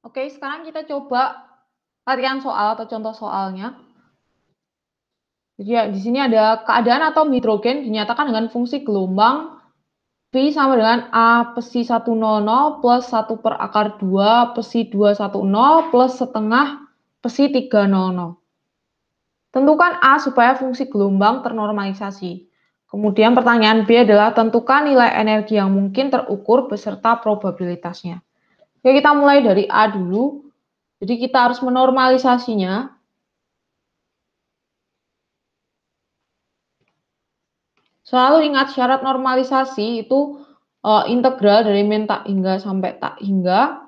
Oke, sekarang kita coba latihan soal atau contoh soalnya. Jadi ya, di sini ada keadaan atom hidrogen dinyatakan dengan fungsi gelombang V sama dengan A pesi 100 plus 1 per akar 2 pesi 210 plus setengah pesi 300. Tentukan A supaya fungsi gelombang ternormalisasi. Kemudian pertanyaan B adalah tentukan nilai energi yang mungkin terukur beserta probabilitasnya. Oke, kita mulai dari A dulu. Jadi kita harus menormalisasinya. Selalu ingat syarat normalisasi itu integral dari min tak hingga sampai tak hingga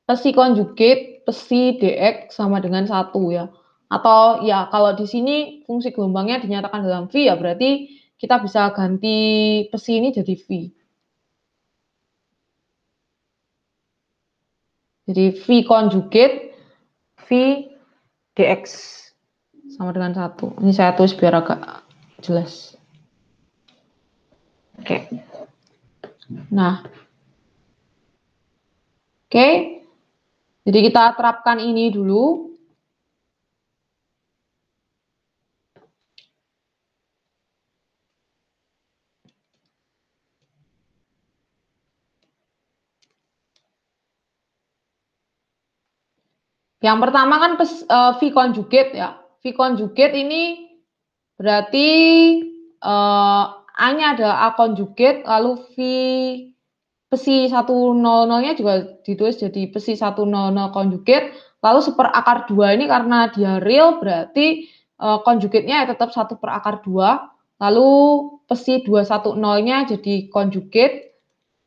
pesi konjugat pesi dx sama dengan 1 ya. Atau ya kalau di sini fungsi gelombangnya dinyatakan dalam V ya berarti kita bisa ganti pesi ini jadi V. Jadi V konjugat V dx sama dengan 1. Ini saya tulis biar agak jelas. Oke. Nah. Oke. Jadi kita terapkan ini dulu. Yang pertama kan V konjugat ya. V konjugat ini berarti A-nya adalah A konjugat, lalu V pesi 100-nya juga ditulis jadi pesi 100 konjugat, lalu 1 per akar 2 ini karena dia real berarti konjugatnya tetap 1 per akar 2, lalu pesi 210-nya jadi konjugat,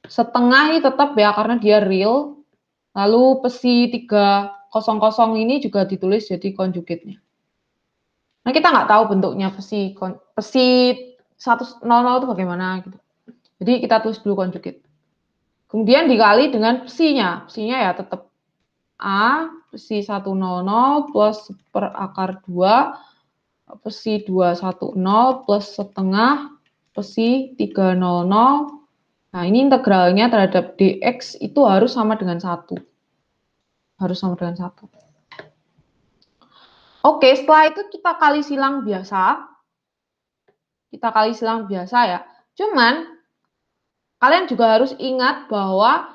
setengah ini tetap ya karena dia real, lalu pesi 300 ini juga ditulis jadi konjugatnya. Nah kita nggak tahu bentuknya pesi 100 itu bagaimana gitu. Jadi kita tulis dulu konjugat. Kemudian dikali dengan pesinya. Pesinya ya tetap A pesi 100 plus per akar 2 pesi 210 plus setengah pesi 300. Nah ini integralnya terhadap dx itu harus sama dengan 1. Harus sama dengan 1. Oke, setelah itu kita kali silang biasa. Kita kali silang biasa ya. Cuman kalian juga harus ingat bahwa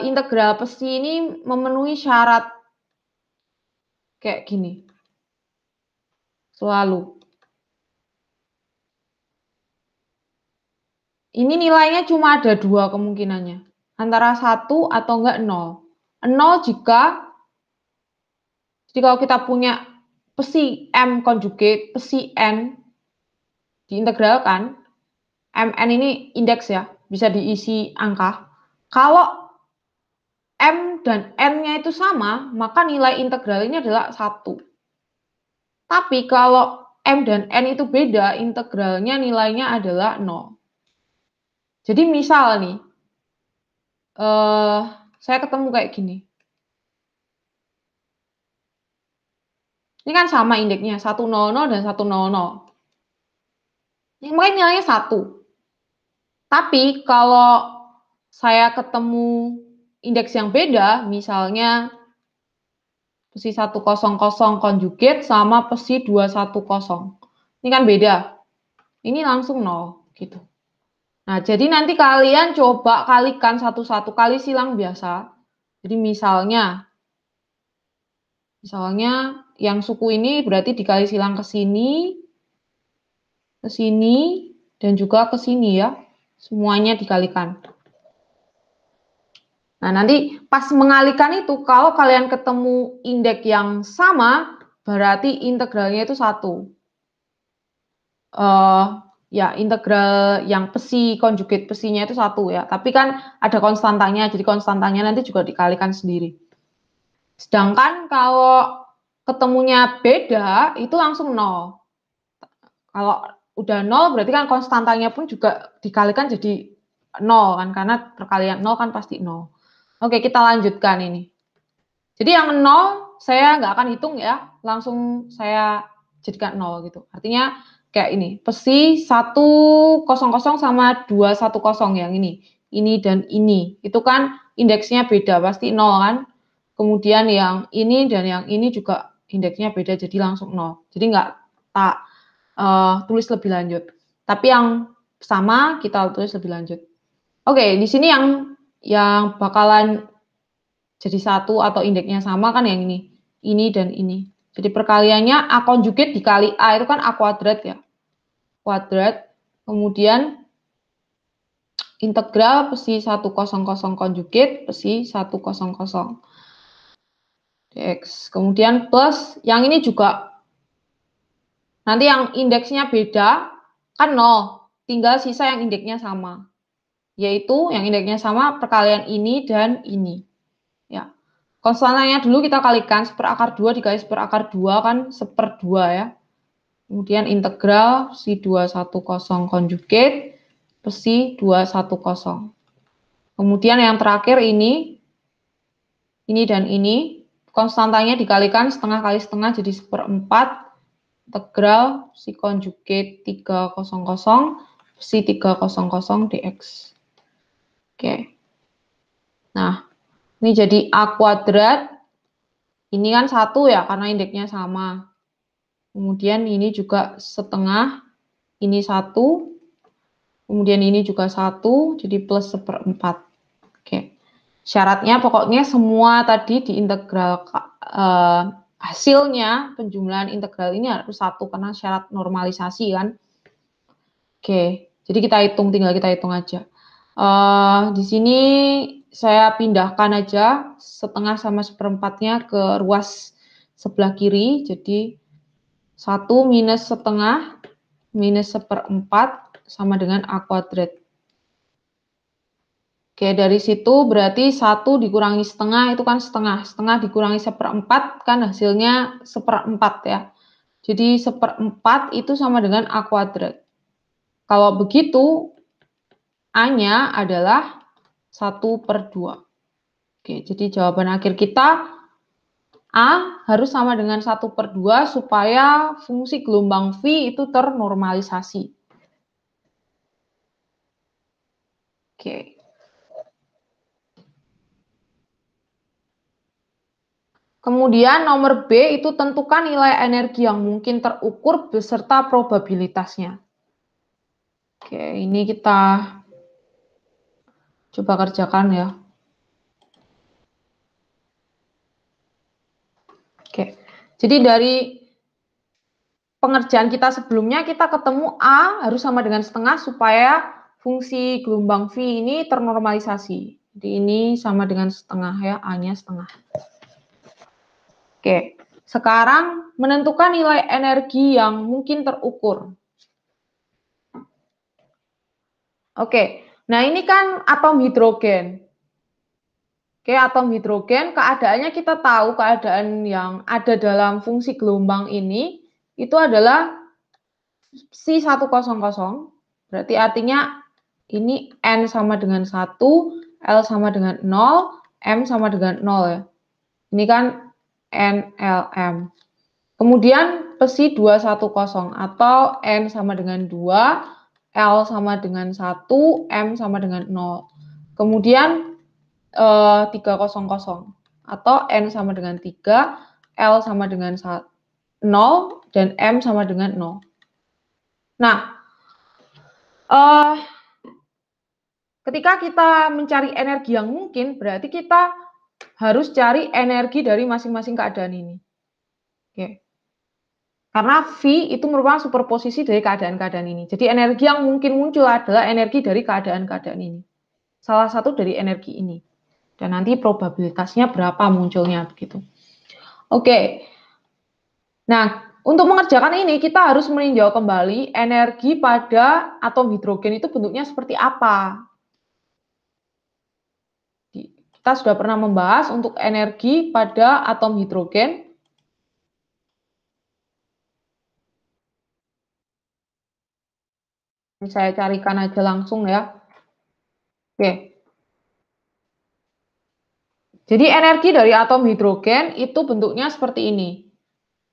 integral pesi ini memenuhi syarat kayak gini. Selalu. Ini nilainya cuma ada 2 kemungkinannya. Antara 1 atau enggak 0. 0 jika jadi kalau kita punya pesi M konjugat, pesi N diintegralkan, Mn ini indeks ya, bisa diisi angka. Kalau M dan N-nya itu sama, maka nilai integral ini adalah 1. Tapi kalau M dan N itu beda, integralnya nilainya adalah 0. Jadi misal nih, saya ketemu kayak gini. Ini kan sama indeksnya, 100 dan 100. Mungkin nilainya 1. Tapi kalau saya ketemu indeks yang beda, misalnya pesi 100 konjugat sama pesi 210. Ini kan beda. Ini langsung 0 gitu. Nah, jadi nanti kalian coba kalikan satu-satu, kali silang biasa. Jadi misalnya yang suku ini berarti dikali silang ke sini, dan juga ke sini ya. Semuanya dikalikan. Nah, nanti pas mengalikan itu, kalau kalian ketemu indeks yang sama, berarti integralnya itu 1. Ya, integral yang pesi konjugat pesinya itu 1 ya. Tapi kan ada konstantanya, jadi konstantanya nanti juga dikalikan sendiri. Sedangkan kalau ketemunya beda, itu langsung 0. Kalau udah 0 berarti kan konstantanya pun juga dikalikan jadi 0 kan, karena perkalian 0 kan pasti 0. Oke, kita lanjutkan ini. Jadi yang 0 saya nggak akan hitung ya, langsung saya jadikan 0 gitu. Artinya kayak ini, pesi 100 sama 210 yang ini dan ini. Itu kan indeksnya beda, pasti 0 kan. Kemudian yang ini dan yang ini juga indeksnya beda, jadi langsung 0. Jadi nggak tak tulis lebih lanjut. Tapi yang sama kita tulis lebih lanjut. Oke, di sini yang bakalan jadi satu atau indeksnya sama kan yang ini dan ini. Jadi perkaliannya A konjugat dikali A itu kan A kuadrat ya. Kuadrat, kemudian integral psi 100 konjugat psi 100 dx. Kemudian plus yang ini juga nanti yang indeksnya beda kan 0, tinggal sisa yang indeksnya sama. Yaitu yang indeksnya sama perkalian ini dan ini. Ya. Konstantanya dulu kita kalikan 1/2 dikali 1/2 kan 1/2 ya. Kemudian integral psi 210 konjugat psi 210. Kemudian yang terakhir ini dan ini konstantanya dikalikan setengah kali setengah jadi 1/4 integral psi konjugat 300 psi 300 dx. Oke. Nah, ini jadi A kuadrat. Ini kan 1 ya, karena indeksnya sama. Kemudian ini juga setengah. Ini 1. Kemudian ini juga 1, jadi plus 1/4. Oke. Syaratnya pokoknya semua tadi diintegral. Hasilnya, penjumlahan integral ini harus 1, karena syarat normalisasi kan. Oke, jadi tinggal kita hitung aja. Di sini saya pindahkan aja setengah sama 1/4-nya ke ruas sebelah kiri. Jadi 1 minus setengah minus 1/4 sama dengan A kuadrat. Oke, dari situ berarti 1 dikurangi setengah itu kan setengah. Setengah dikurangi 1/4 kan hasilnya 1/4 ya. Jadi 1/4 itu sama dengan A kuadrat. Kalau begitu, A-nya adalah 1/2. Oke, jadi jawaban akhir kita A harus sama dengan 1/2 supaya fungsi gelombang V itu ternormalisasi. Oke. Kemudian nomor B itu tentukan nilai energi yang mungkin terukur beserta probabilitasnya. Oke, ini kita coba kerjakan ya. Oke, jadi dari pengerjaan kita sebelumnya kita ketemu A harus sama dengan setengah supaya fungsi gelombang V ini ternormalisasi. Jadi ini sama dengan setengah ya, A-nya setengah. Oke, sekarang menentukan nilai energi yang mungkin terukur. Oke, nah ini kan atom hidrogen. Oke, atom hidrogen keadaannya kita tahu keadaan yang ada dalam fungsi gelombang ini itu adalah psi 100. Berarti artinya ini N sama dengan 1, L sama dengan 0, M sama dengan 0 ya. Ini kan NLM. Kemudian psi 210 atau N sama dengan 2, L sama dengan 1, M sama dengan 0. Kemudian 300 atau N sama dengan 3, L sama dengan 0, dan M sama dengan 0. Nah, ketika kita mencari energi yang mungkin, berarti kita harus cari energi dari masing-masing keadaan ini. Oke. Karena V itu merupakan superposisi dari keadaan-keadaan ini. Jadi energi yang mungkin muncul adalah energi dari keadaan-keadaan ini. Salah satu dari energi ini. Dan nanti probabilitasnya berapa munculnya begitu. Oke. Nah, untuk mengerjakan ini kita harus meninjau kembali energi pada atom hidrogen itu bentuknya seperti apa. Kita sudah pernah membahas untuk energi pada atom hidrogen. Saya carikan aja langsung ya. Oke. Jadi energi dari atom hidrogen itu bentuknya seperti ini.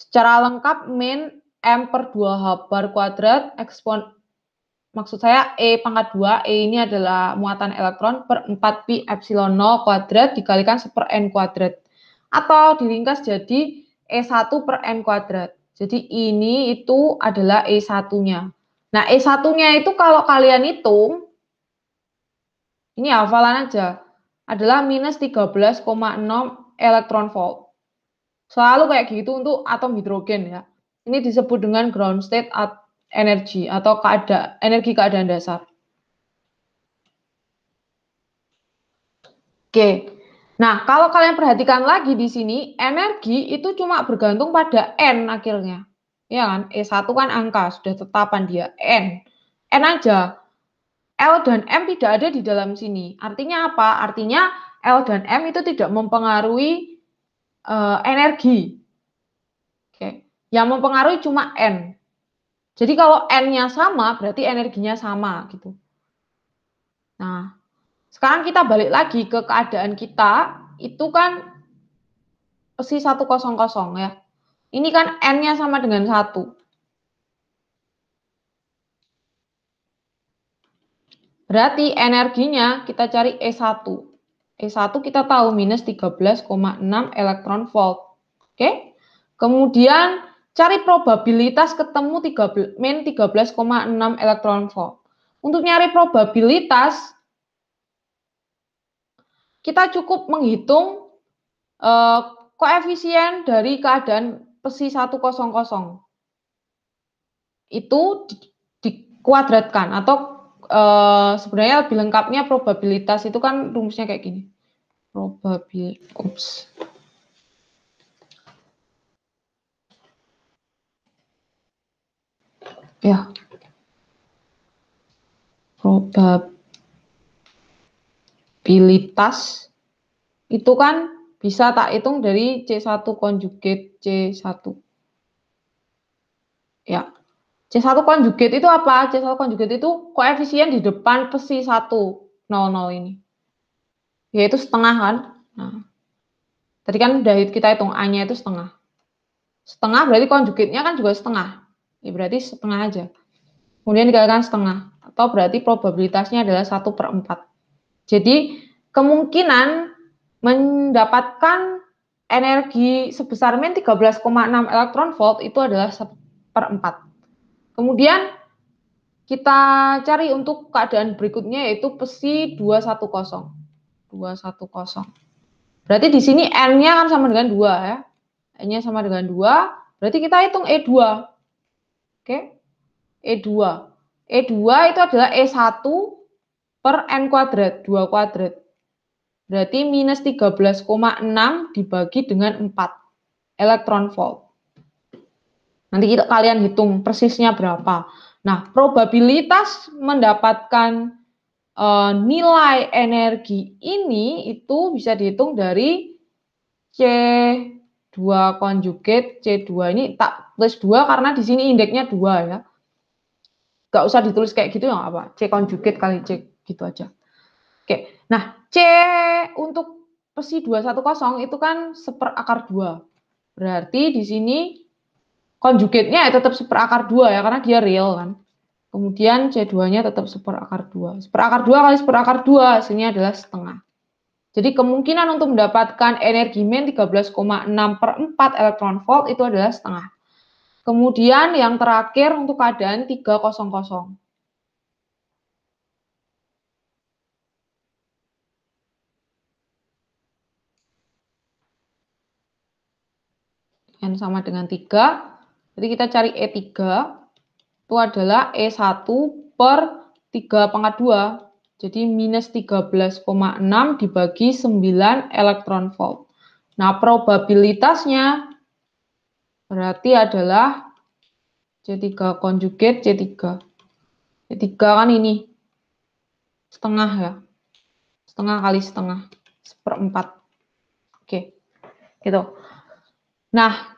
Secara lengkap min M/2H bar kuadrat maksud saya E pangkat 2, E ini adalah muatan elektron per 4 pi epsilon 0 kuadrat dikalikan 1 per N kuadrat. Atau diringkas jadi E1 per N kuadrat. Jadi ini itu adalah E1-nya. Nah, E1-nya itu kalau kalian hitung, ini hafalan aja, adalah minus 13,6 elektron volt. Selalu kayak gitu untuk atom hidrogen ya. Ini disebut dengan ground state energy atau energi keadaan dasar. Oke. Nah, kalau kalian perhatikan lagi di sini, energi itu cuma bergantung pada N akhirnya. Ya kan? E1 kan angka, sudah tetapan dia N. N aja. L dan M tidak ada di dalam sini. Artinya apa? Artinya L dan M itu tidak mempengaruhi energi. Oke. Yang mempengaruhi cuma N. Jadi kalau N-nya sama, berarti energinya sama gitu. Nah, sekarang kita balik lagi ke keadaan kita, itu kan besi 100 ya. Ini kan N-nya sama dengan 1. Berarti energinya kita cari E1. E1 kita tahu minus 13,6 elektron volt. Oke. Kemudian cari probabilitas ketemu min 13,6 elektron volt. Untuk nyari probabilitas, kita cukup menghitung koefisien dari keadaan besi 100. Itu dikuadratkan atau sebenarnya lebih lengkapnya probabilitas itu kan rumusnya kayak gini. Ya. Probabilitas itu kan bisa tak hitung dari C1 konjugat C1. Ya. C1 konjugat itu apa? C1 konjugat itu koefisien di depan besi 100 ini. Yaitu setengah kan? Nah, tadi kan udah kita hitung A-nya itu setengah. Setengah berarti konjugatnya kan juga setengah. Ya berarti setengah aja. Kemudian dikalikan setengah. Atau berarti probabilitasnya adalah 1 per 4. Jadi kemungkinan mendapatkan energi sebesar min 13,6 elektron volt itu adalah 1 per 4. Kemudian kita cari untuk keadaan berikutnya yaitu besi 210. 210. Berarti di sini N-nya kan sama dengan 2 ya. N-nya sama dengan 2, berarti kita hitung E2. Oke. E2. E2 itu adalah E1 per N kuadrat, 2 kuadrat. Berarti minus 13,6 dibagi dengan 4 elektron volt. Nanti kalian hitung persisnya berapa. Nah, probabilitas mendapatkan nilai energi ini itu bisa dihitung dari C2 konjugat. C2 ini tak tulis 2 karena di sini indeksnya 2 ya. Gak usah ditulis kayak gitu ya apa. C konjugat kali C gitu aja. Oke. Nah, C untuk besi 210 itu kan 1/2. Berarti di sini konjugatnya ya tetap 1/2 ya karena dia real kan. Kemudian C2-nya tetap 1/2. 1/2 kali 1/2 hasilnya adalah setengah. Jadi kemungkinan untuk mendapatkan energi min 13,6 per 4 elektron volt itu adalah setengah. Kemudian yang terakhir untuk keadaan 300. N sama dengan 3. Jadi kita cari E3. Itu adalah E1 per 3/2. Jadi minus 13,6 dibagi 9 elektron volt. Nah, probabilitasnya berarti adalah C3 konjugat C3. C3 kan ini setengah ya. Setengah kali setengah. 1/4. Oke. Gitu. Nah,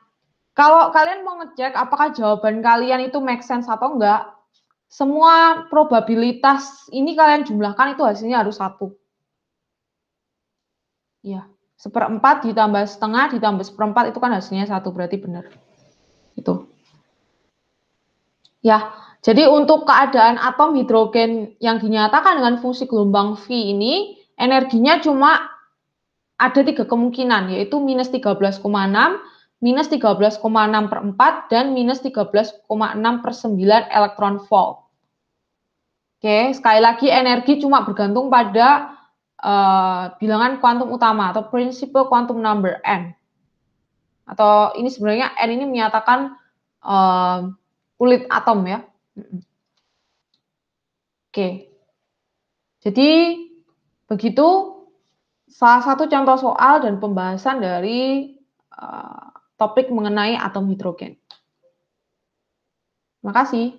kalau kalian mau ngecek apakah jawaban kalian itu make sense atau enggak, semua probabilitas ini kalian jumlahkan itu hasilnya harus 1. Ya, 1/4 ditambah setengah ditambah 1/4 itu kan hasilnya 1, berarti benar. Itu. Ya, Jadi untuk keadaan atom hidrogen yang dinyatakan dengan fungsi gelombang V ini, energinya cuma ada 3 kemungkinan, yaitu minus 13,6, minus 13,6/4, dan minus 13,6/9 elektron volt. Oke, sekali lagi energi cuma bergantung pada bilangan kuantum utama atau principal quantum number N. Atau ini sebenarnya N ini menyatakan kulit atom ya. Oke, jadi begitu salah satu contoh soal dan pembahasan dari topik mengenai atom hidrogen. Terima kasih.